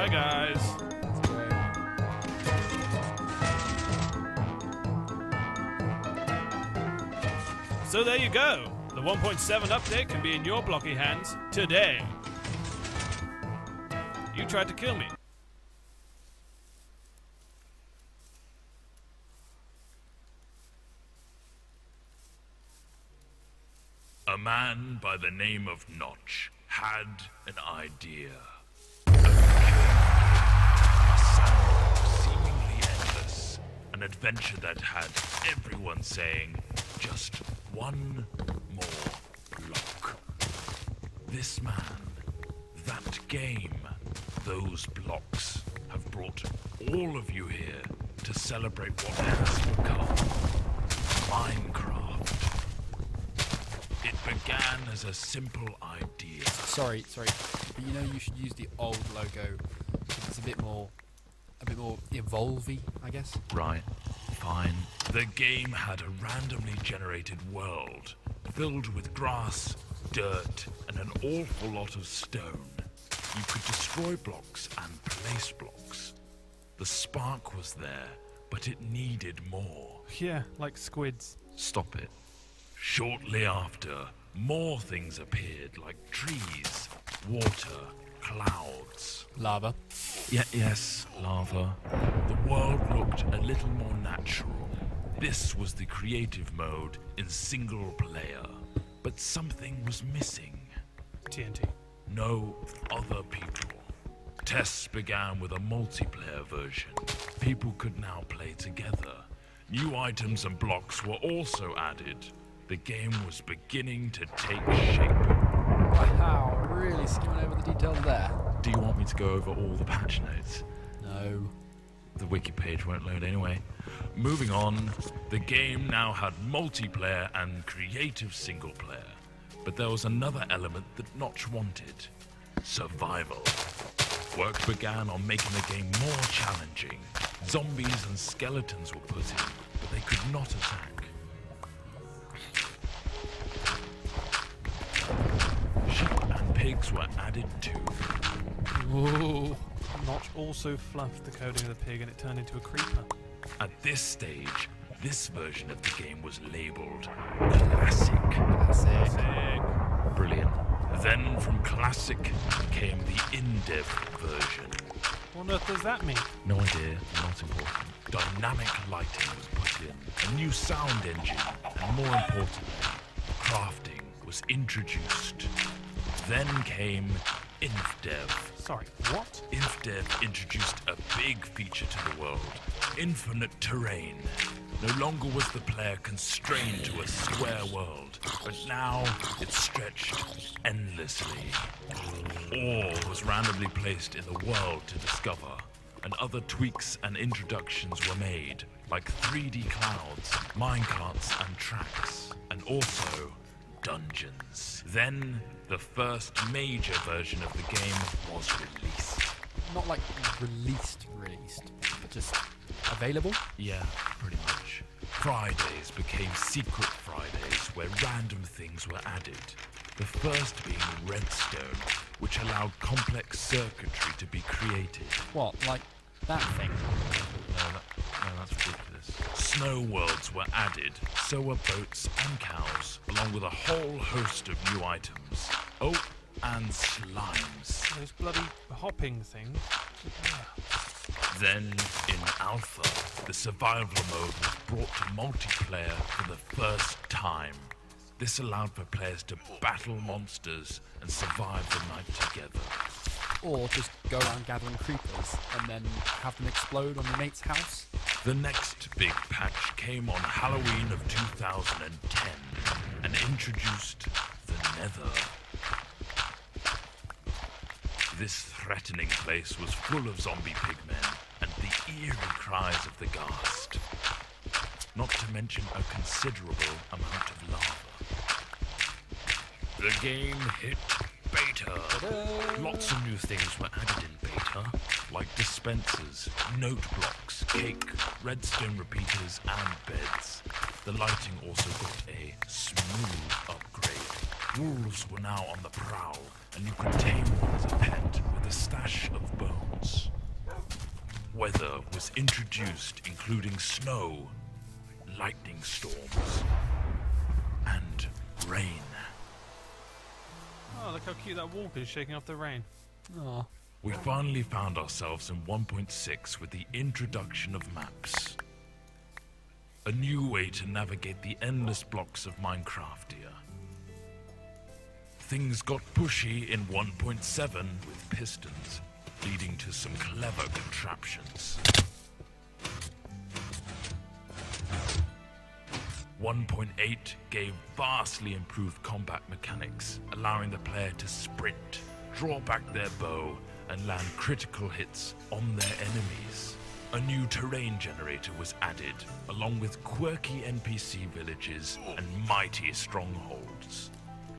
Bye, guys. So there you go. The 1.7 update can be in your blocky hands today. You tried to kill me. A man by the name of Notch had an idea. A sandbox seemingly endless. An adventure that had everyone saying, just one more block. This man, that game, those blocks have brought all of you here to celebrate what has become Minecraft. It began as a simple idea. Sorry, but you know you should use the old logo. It's a bit more evolvey, I guess. Right, fine. The game had a randomly generated world filled with grass, dirt, and an awful lot of stone. You could destroy blocks and place blocks. The spark was there, but it needed more. Yeah, like squids. Stop it. Shortly after, more things appeared, like trees, water, clouds. Lava. Yes, lava. The world looked a little more natural. This was the creative mode in single player. But something was missing. TNT. No other people. Tests began with a multiplayer version. People could now play together. New items and blocks were also added. The game was beginning to take shape. Wow, really skimming over the details there. Do you want me to go over all the patch notes? No. The wiki page won't load anyway. Moving on, the game now had multiplayer and creative single player. But there was another element that Notch wanted. Survival. Work began on making the game more challenging. Zombies and skeletons were put in, but they could not attack. Sheep and pigs were added too. Whoa. Notch also fluffed the coding of the pig and it turned into a creeper. At this stage, this version of the game was labeled Classic. Classic. Brilliant. Then from Classic came the in-dev version. What on earth does that mean? No idea, not important. Dynamic lighting was put in, a new sound engine, and more importantly, crafting was introduced. Then came InfDev. Sorry, what? InfDev introduced a big feature to the world, infinite terrain. No longer was the player constrained to a square world, but now it stretched endlessly. Ore was randomly placed in the world to discover, and other tweaks and introductions were made, like 3D clouds, minecarts and tracks, and also dungeons. Then, the first major version of the game was released. Not like released, but just available? Yeah, pretty much. Fridays became secret Fridays where random things were added. The first being redstone, which allowed complex circuitry to be created. What, like that thing? No, that's ridiculous. Snow worlds were added, so were boats and cows, along with a whole host of new items. Oh, and slimes. Those bloody hopping things. Then, in Alpha, the survival mode was brought to multiplayer for the first time. This allowed for players to battle monsters and survive the night together. Or just go around gathering creepers and then have them explode on your mate's house? The next big patch came on Halloween of 2010 and introduced the Nether. This threatening place was full of zombie pigmen and the eerie cries of the ghast. Not to mention a considerable amount of lava. The game hit beta. Lots of new things were added in beta, like dispensers, note blocks, cake, redstone repeaters, and beds. The lighting also got a smooth upgrade. Wolves were now on the prowl, and you could tame one as a pet with a stash of bones. Weather was introduced, including snow, lightning storms, and rain. Oh, look how cute that walk is shaking off the rain. Aw. We finally found ourselves in 1.6 with the introduction of maps. A new way to navigate the endless blocks of Minecraft here. Things got pushy in 1.7 with pistons, leading to some clever contraptions. 1.8 gave vastly improved combat mechanics, allowing the player to sprint, draw back their bow, and land critical hits on their enemies. A new terrain generator was added, along with quirky NPC villages and mighty strongholds.